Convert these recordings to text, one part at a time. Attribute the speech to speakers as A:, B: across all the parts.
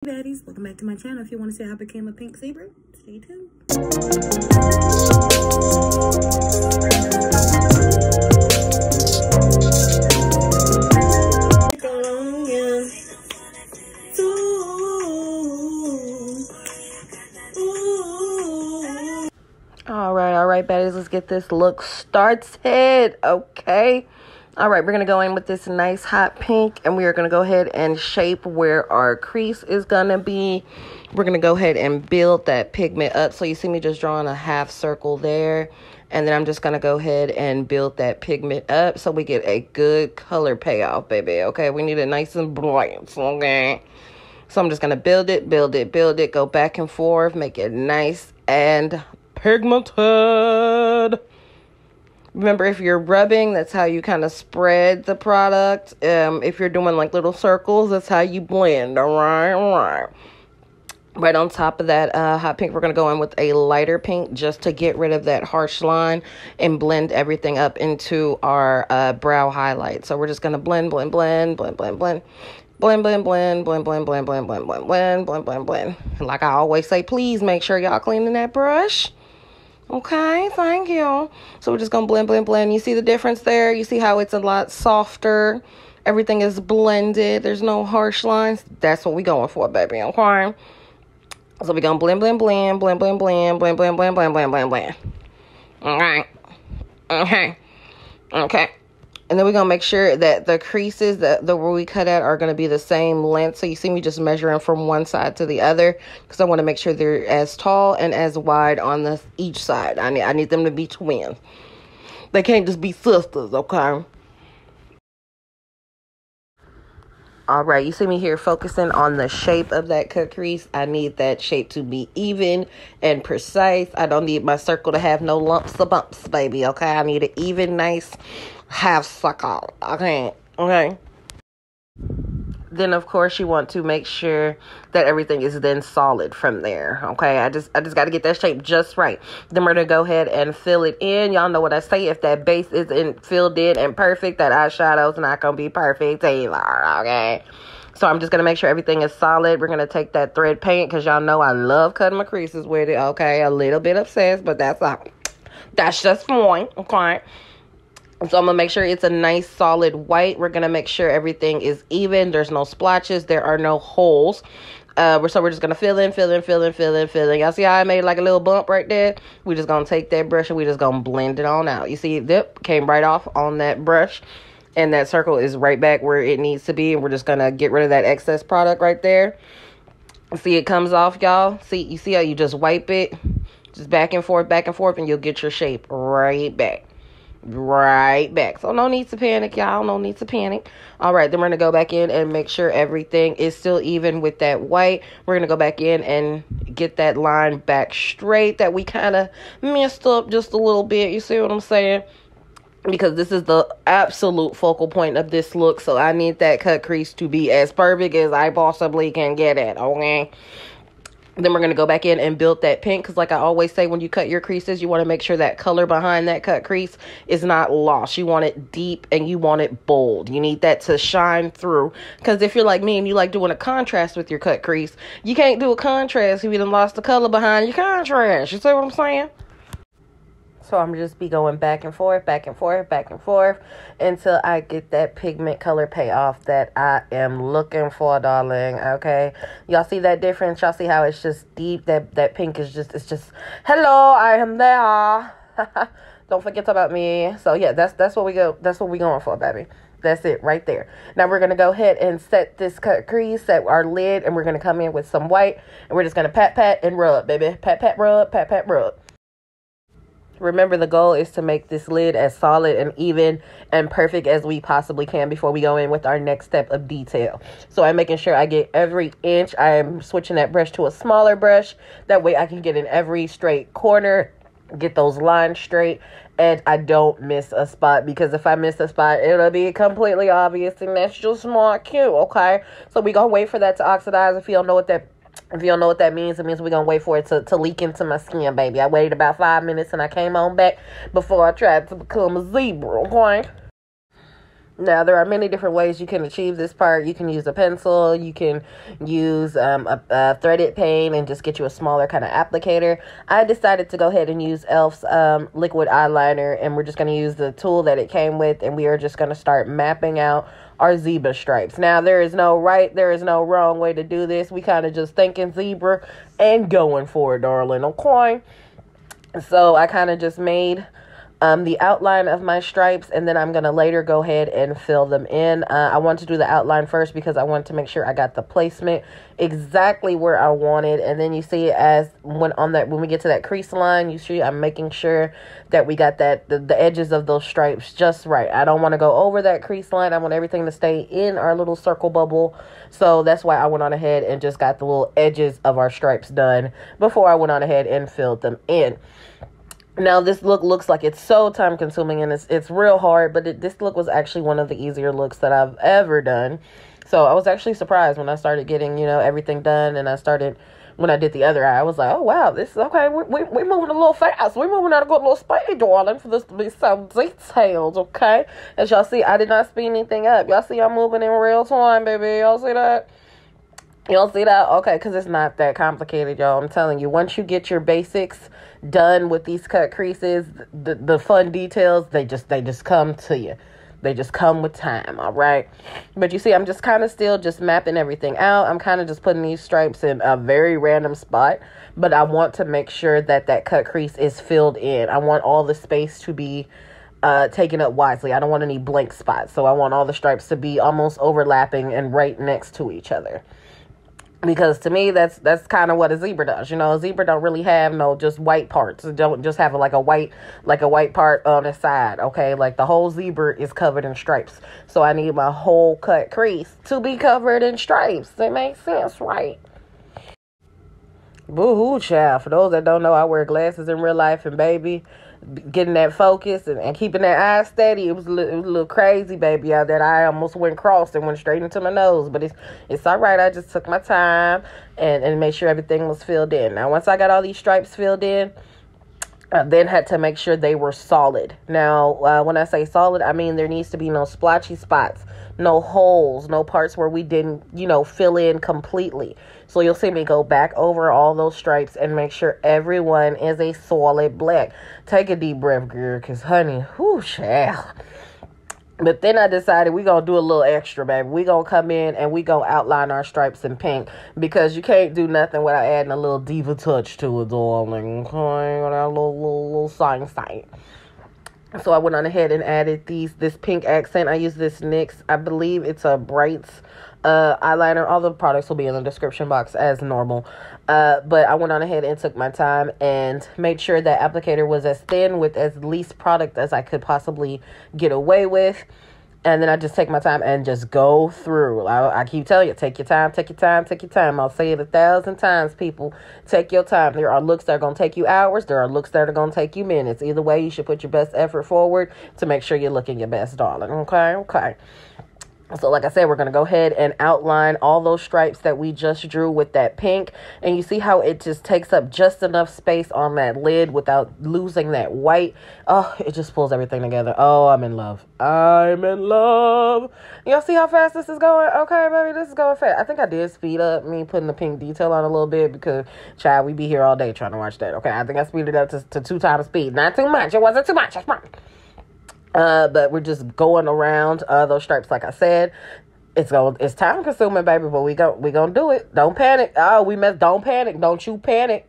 A: Baddies, welcome back to my channel. If you want to see how I became a pink zebra, stay tuned. All right, baddies, let's get this look started, okay? All right, we're going to go in with this nice hot pink, and we are going to go ahead and shape where our crease is going to be. We're going to go ahead and build that pigment up. So you see me just drawing a half circle there, and then I'm just going to go ahead and build that pigment up so we get a good color payoff, baby, okay? We need it nice and bright, okay? So I'm just going to build it, go back and forth, make it nice and pigmented. Remember, if you're rubbing, that's how you kind of spread the product. If you're doing like little circles, that's how you blend. All right. Right on top of that hot pink, we're going to go in with a lighter pink just to get rid of that harsh line and blend everything up into our brow highlight. So we're just going to blend. And like I always say, please make sure y'all cleaning that brush. Okay, thank you. So we're just going to blend. You see the difference there? You see how it's a lot softer? Everything is blended. There's no harsh lines. That's what we're going for, baby, okay? So we're going to blend. All right. Okay. And then we're going to make sure that the creases that where we cut at are going to be the same length. So you see me just measuring from one side to the other because I want to make sure they're as tall and as wide on each side. I need them to be twins. They can't just be sisters, okay? All right, you see me here focusing on the shape of that cut crease. I need that shape to be even and precise. I don't need my circle to have no lumps or bumps, baby, okay? I need an even, nice half circle, okay? Then, of course, you want to make sure that everything is then solid from there, okay? I just got to get that shape just right. Then we're going to go ahead and fill it in. Y'all know what I say. If that base isn't filled in and perfect, that eyeshadow's not going to be perfect either, okay? So I'm just going to make sure everything is solid. We're going to take that thread paint because y'all know I love cutting my creases with it, okay? A little bit obsessed, but that's just fine, okay? So I'm going to make sure it's a nice solid white. We're going to make sure everything is even. There's no splotches. There are no holes. So we're just going to fill in. Y'all see how I made like a little bump right there? We're just going to take that brush and we're just going to blend it on out. You see, dip came right off on that brush. And that circle is right back where it needs to be. And we're just going to get rid of that excess product right there. See, it comes off, y'all. See, you see how you just wipe it? Just back and forth, and you'll get your shape right back. So no need to panic, y'all. No need to panic. All right, then we're gonna go back in and make sure everything is still even with that white. We're gonna go back in and get that line back straight that we kind of messed up just a little bit. You see what I'm saying? Because this is the absolute focal point of this look, so I need that cut crease to be as perfect as I possibly can get it, okay? Then we're going to go back in and build that pink because like I always say, when you cut your creases, you want to make sure that color behind that cut crease is not lost. You want it deep and you want it bold. You need that to shine through because if you're like me and you like doing a contrast with your cut crease, you can't do a contrast if you done lost the color behind your contrast. You see what I'm saying? So I'm just be going back and forth until I get that pigment color payoff that I am looking for, darling. Okay, y'all see that difference? Y'all see how it's just deep? That pink is just, it's just, hello, I am there. Don't forget about me. So yeah, that's what we go. That's what we going for, baby. That's it right there. Now we're going to go ahead and set this cut crease, set our lid, and we're going to come in with some white, and we're just going to pat and rub, baby. Pat, rub, pat, rub. Remember, the goal is to make this lid as solid and even and perfect as we possibly can before we go in with our next step of detail. So I'm making sure I get every inch. I am switching that brush to a smaller brush. That way I can get in every straight corner, get those lines straight, and I don't miss a spot. Because if I miss a spot, it'll be completely obvious, and that's just not cute, okay? So we're going to wait for that to oxidize. If you don't know what that means, it means we're going to wait for it to leak into my skin, baby. I waited about 5 minutes and I came on back before I tried to become a zebra, okay? Now, there are many different ways you can achieve this part. You can use a pencil. You can use a threaded paint and just get you a smaller kind of applicator. I decided to go ahead and use e.l.f.'s liquid eyeliner, and we're just going to use the tool that it came with, and we are just going to start mapping out our zebra stripes. Now, there is no right, there is no wrong way to do this. We kind of just thinking zebra and going for it, darling, okay? So I kind of just made the outline of my stripes, and then I'm going to later go ahead and fill them in. I want to do the outline first because I want to make sure I got the placement exactly where I wanted. And then you see when we get to that crease line, you see I'm making sure that we got the edges of those stripes just right. I don't want to go over that crease line. I want everything to stay in our little circle bubble. So that's why I went on ahead and just got the little edges of our stripes done before I went on ahead and filled them in. Now, this look looks like it's so time consuming and it's real hard, but this look was actually one of the easier looks that I've ever done. So I was actually surprised when I started getting, everything done, and when I did the other eye, I was like, oh, wow, this is okay. We're moving a little fast. We're moving at a good little speed, darling, for this to be so detailed, okay? As y'all see, I did not speed anything up. Y'all see I'm moving in real time, baby. Y'all see that? You don't see that? Okay, because it's not that complicated, y'all. I'm telling you, once you get your basics done with these cut creases, the fun details, they just come to you. They just come with time, all right? But you see, I'm just kind of still just mapping everything out. I'm kind of just putting these stripes in a very random spot, but I want to make sure that cut crease is filled in. I want all the space to be taken up wisely. I don't want any blank spots, so I want all the stripes to be almost overlapping and right next to each other. Because to me, that's kind of what a zebra does. A zebra don't really have no just white parts. It don't just have like a white part on the side, okay? Like the whole zebra is covered in stripes. So I need my whole cut crease to be covered in stripes. That makes sense, right? Boo-hoo, child. For those that don't know, I wear glasses in real life, and baby, getting that focus and keeping that eye steady, it was a little crazy, baby. Out that eye almost went crossed and went straight into my nose, but it's all right. I just took my time and made sure everything was filled in. Now, once I got all these stripes filled in, I then had to make sure they were solid. Now, when I say solid, I mean there needs to be no splotchy spots, no holes, no parts where we didn't, fill in completely. So you'll see me go back over all those stripes and make sure everyone is a solid black. Take a deep breath, girl, because honey, whoo, child. But then I decided we're going to do a little extra, baby. We're going to come in and we're going to outline our stripes in pink, because you can't do nothing without adding a little diva touch to it, darling. Okay, that little sign. So I went on ahead and added this pink accent. I use this NYX. I believe it's a Brights eyeliner. All the products will be in the description box as normal. But I went on ahead and took my time and made sure that applicator was as thin with as least product as I could possibly get away with. And then I just take my time and just go through. I keep telling you, take your time, take your time, take your time. I'll say it 1,000 times, people. Take your time. There are looks that are going to take you hours. There are looks that are going to take you minutes. Either way, you should put your best effort forward to make sure you're looking your best, darling. Okay. So like I said, we're going to go ahead and outline all those stripes that we just drew with that pink. And you see how it just takes up just enough space on that lid without losing that white. Oh, it just pulls everything together. Oh, I'm in love. I'm in love. Y'all see how fast this is going? Okay, baby, this is going fast. I think I did speed up me putting the pink detail on a little bit because, child, we be here all day trying to watch that. Okay, I think I speeded up to 2 times speed. Not too much. It wasn't too much. That's fine. But we're just going around those stripes. Like I said, it's time consuming, baby, but we gonna do it. Don't panic. Don't panic. Don't you panic.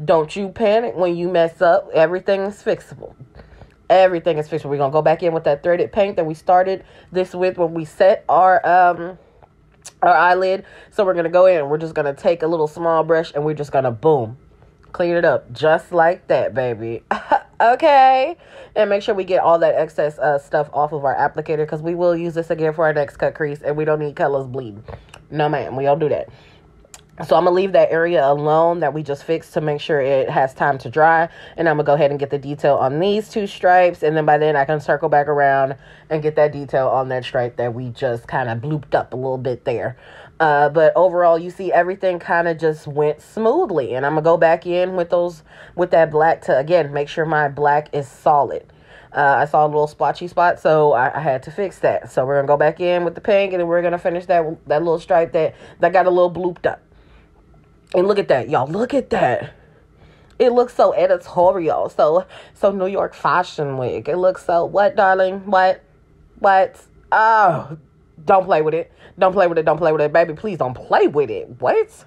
A: Don't you panic when you mess up. Everything is fixable. Everything is fixable. We're gonna go back in with that threaded paint that we started this with when we set our eyelid. So we're gonna go in and we're just gonna take a little small brush and we're just gonna boom, clean it up just like that, baby. Okay, and make sure we get all that excess stuff off of our applicator, because we will use this again for our next cut crease, and we don't need colors bleeding. No, ma'am, we don't do that. So I'm going to leave that area alone that we just fixed to make sure it has time to dry, and I'm going to go ahead and get the detail on these 2 stripes, and then by then I can circle back around and get that detail on that stripe that we just kind of blooped up a little bit there. But overall, you see everything kind of just went smoothly. And I'm going to go back in with that black to, again, make sure my black is solid. I saw a little splotchy spot, so I had to fix that. So we're going to go back in with the pink, and then we're going to finish that little stripe that got a little blooped up. And look at that, y'all. Look at that. It looks so editorial, so New York Fashion Week. It looks so, what, darling? What? Oh, don't play with it. Don't play with it. Don't play with it. Baby, please don't play with it. What?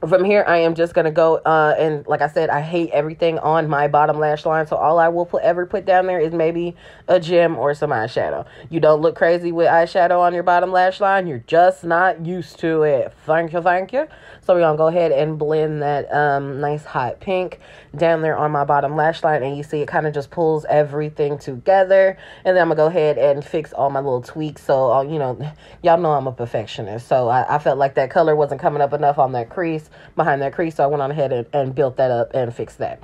A: From here, I am just going to go, and like I said, I hate everything on my bottom lash line, so all I will ever put down there is maybe a gem or some eyeshadow. You don't look crazy with eyeshadow on your bottom lash line. You're just not used to it. Thank you, thank you. So we're going to go ahead and blend that nice hot pink down there on my bottom lash line, and you see it kind of just pulls everything together. And then I'm going to go ahead and fix all my little tweaks. So, you know, y'all know I'm a perfectionist, so I felt like that color wasn't coming up enough on that crease, behind that crease, so I went on ahead and built that up and fixed that.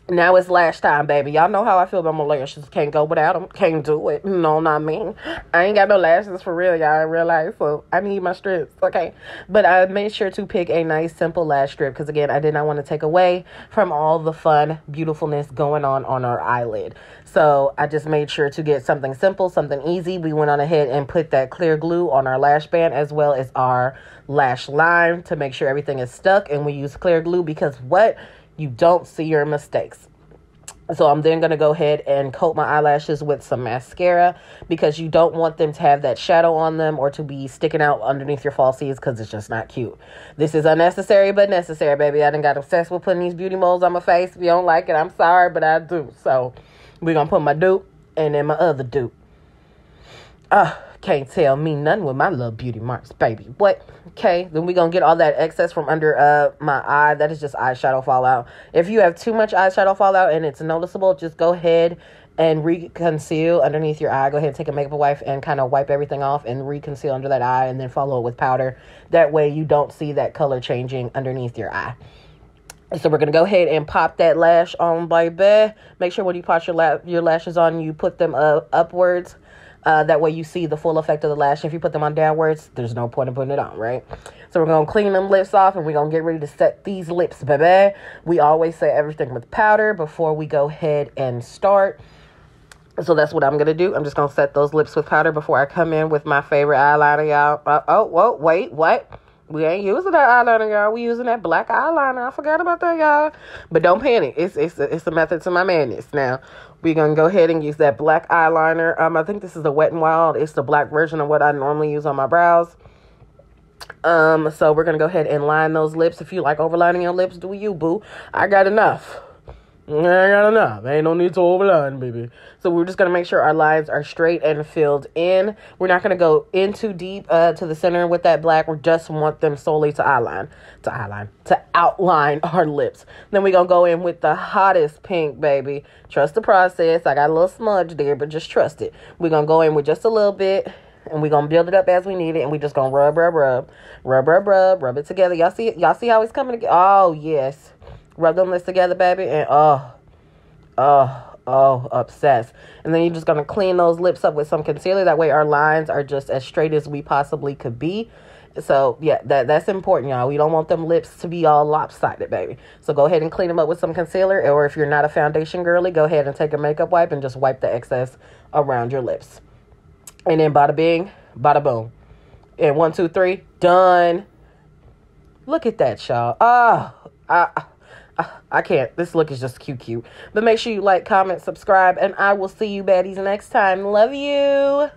A: Now it's lash time, baby. Y'all know how I feel about my lashes. Can't go without them. Can't do it. No, not me. I ain't got no lashes for real, y'all, in real life, so I need my strips, okay? But I made sure to pick a nice, simple lash strip because, again, I did not want to take away from all the fun, beautifulness going on our eyelid. So I just made sure to get something simple, something easy. We went on ahead and put that clear glue on our lash band as well as our lash line to make sure everything is stuck. And we use clear glue because what? You don't see your mistakes. So I'm then going to go ahead and coat my eyelashes with some mascara because you don't want them to have that shadow on them or to be sticking out underneath your falsies because it's just not cute. This is unnecessary but necessary, baby. I done got obsessed with putting these beauty molds on my face. If you don't like it, I'm sorry, but I do. So we're going to put my dupe and then my other dupe. Can't tell me nothing with my little beauty marks, baby. What? Okay, then we're going to get all that excess from under my eye. That is just eyeshadow fallout. If you have too much eyeshadow fallout and it's noticeable, just go ahead and reconceal underneath your eye. Go ahead and take a makeup wipe and kind of wipe everything off and reconceal under that eye and then follow it with powder. That way you don't see that color changing underneath your eye. So we're going to go ahead and pop that lash on, baby. Make sure when you pop your lashes on, you put them upwards. That way you see the full effect of the lash. If you put them on downwards, there's no point in putting it on, right? So we're going to clean them lips off and we're going to get ready to set these lips, baby. We always set everything with powder before we go ahead and start. So that's what I'm going to do. I'm just going to set those lips with powder before I come in with my favorite eyeliner, y'all. Whoa, wait, what? We ain't using that eyeliner, y'all. We using that black eyeliner. I forgot about that, y'all. But don't panic. It's a method to my madness. Now, we're going to go ahead and use that black eyeliner. I think this is the Wet n Wild. It's the black version of what I normally use on my brows. So we're going to go ahead and line those lips. If you like overlining your lips, do you, boo? I got enough. Ain't no need to overline, baby. So we're just going to make sure our lines are straight and filled in. We're not going to go in too deep to the center with that black. We just want them solely to outline our lips. Then we're going to go in with the hottest pink, baby. Trust the process. I got a little smudge there, but just trust it. We're going to go in with just a little bit. And we're going to build it up as we need it. And we're just going to rub it together. Y'all see how it's coming together? Oh, yes. Rub them lips together, baby, and obsessed. And then you're just going to clean those lips up with some concealer. That way our lines are just as straight as we possibly could be. So, yeah, that's important, y'all. We don't want them lips to be all lopsided, baby. So go ahead and clean them up with some concealer. Or if you're not a foundation girly, go ahead and take a makeup wipe and just wipe the excess around your lips. And then bada bing, bada boom. And 1, 2, 3, done. Look at that, y'all. I can't. This look is just cute. But make sure you like, comment, subscribe, and I will see you baddies next time. Love you.